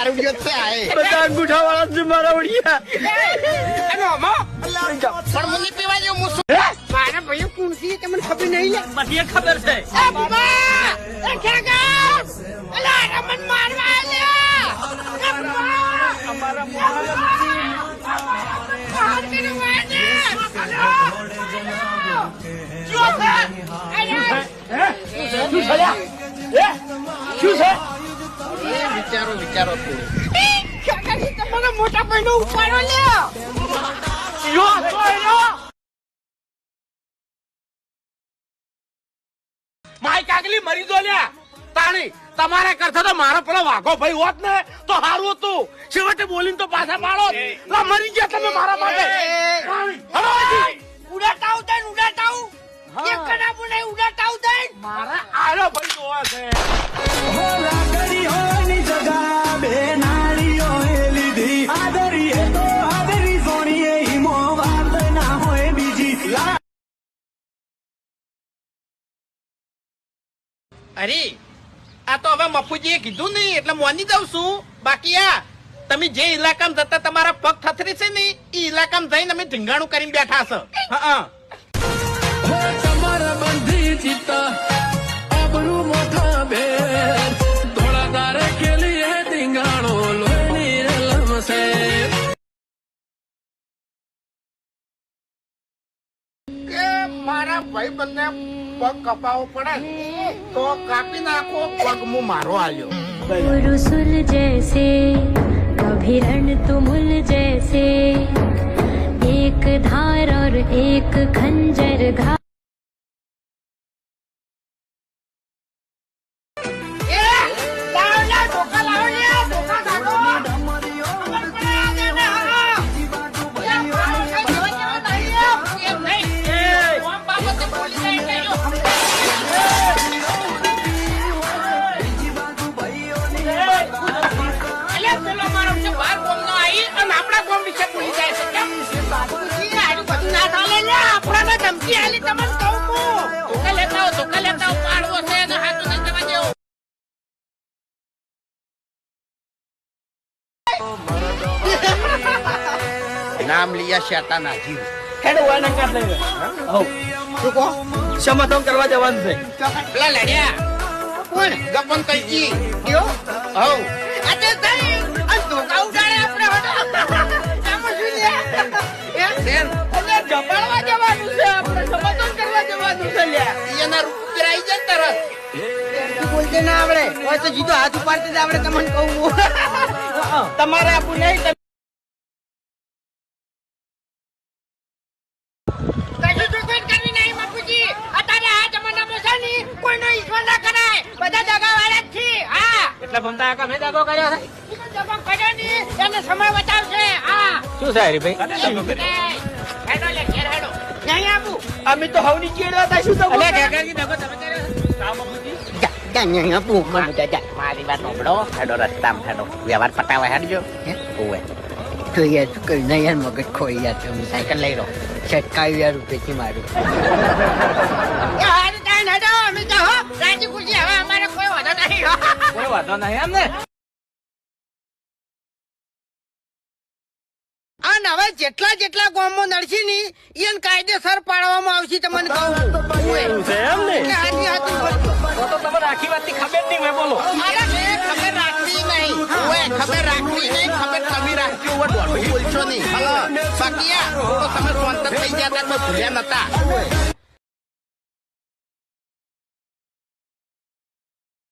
દારૂડિયો છે આ બધા અંગૂઠા વાળા છે મારા વડિયા. પણ મને પીવા જેવું હું શું મારા ભાઈઓ કોણ છે તમને ખબર નહીં લે બધી ખબર છે. એ બાબા એ ખેગા અલા રમન મારવા આલ્યા એ બાબા અમારા માર કે વાજે જો છે શું થયા? શું છે? વિચારો વિચારો થોડું ખેગા તમારા મોટા ભાઈનો ઉપાડો લે માય કાગલી મરી જો લ્યા તાણી તમારા કરતા તો મારો પેલો વાઘો ભાઈ હોત ને તો સારું હતું. છેવટે બોલીને તો પાછા પાડો. મરી ગયા તમે મારા માટે. ઉડાતાવ દઈ ઉડાતાવ એક કડાબુ નહીં ઉડાતાવ દઈ મારા આલો ભાઈ જોવા છે. અરે આ તો હવે મફુજીએ કીધું નહીં એટલે મોની દઉં છું. બાકી આ તમે જે ઇલાકામાં જતા તમારા પગ થથરી છે ને એ ઇલાકામાં જઈને અમે ઢીંગાણું કરીને બેઠા છે. હા તમારા બંધી ચિત્તા આબરૂ મોટા બેન થોડા તારે કેલી હે ટીંગાણો લોહીની રલમશે. કે મારા ભાઈ બંને પગ કપાવો પડે તો કાપી નાખો પગ હું મારો આલ્યો. रुसुल जैसे कभी रण तुमुल जैसे एक धार और एक खंजर घा નામ લિયા શેતાના જીવ હેડ વાના કાઢ લઈ હો શું કહો સમાધાન કરવા જવાનું છે. પેલા લડ્યા કોણ ગપન કઈજી કયો હવ આજે દઈ આ ધોકા ઉડાડે આપણે આમાં શું લે બેન અને જમાડવા જવાનું છે આપણે સમાધાન કરવા જવાનું છે લે એના રૂપ આવી જાય તરત. તું બોલતે ના આવડે હોય તો જીતો હાથ ઉપાડતે જ આવડે તમને કહું તમારે આપું નહીં. કશું જોગવાઈ કરવી નહીં બાપુજી અત્યારે આ જમાનામાં છે ને કોઈનો ઈશ્વર ના કરાય બધા દગાવાળા જ છે હા એટલે ભમતા આકા મેં દાગો કર્યો છે. જમા કર્યો ને એને સમય બતાવશે હા શું છે હરીભાઈ? હેડો લે ઘેર હેડો નહીં આવું અમે તો હવની ચેડવા હતા. શું તો અલ્યા કાકાજી દગો તમે કર્યો છે? કામ બાપુજી. મારી વાત સાંભળો હેડો રસ્તામાં હેડો વ્યવહાર પટાવા હેડજો ઓવે તો યાર શું કર્યું નહીં યાર મગજ ખોઈ યાર તમે સાયકલ લઈ લો છટકાવી યાર રૂપિયાથી મારું એ હારું તાન હેડો અમે તો હો રાજી ખુશી હવે અમારે કોઈ વાંધો નહીં કોઈ વાંધો નહીં એમ ને. અને હવે જેટલા ગામમાં નડશી ની એને કાયદેસર પાડવામાં આવશે તમને કહું એવું છે એમ ને. એટલે હાજી હાથી બોલજો. તો તમને આખી વાતની ખબર નહીં હોય બોલો. મારા બે ખબર રાખવી નહીં. ઓય ખબર રાખવી નહીં. ખબર તમે રાખવી હોય દોઢું બોલશો નહીં. બાકી આ તો તમે સ્વતંત્ર થઈ ગયા હતા તો ભૂલ્યા નતા.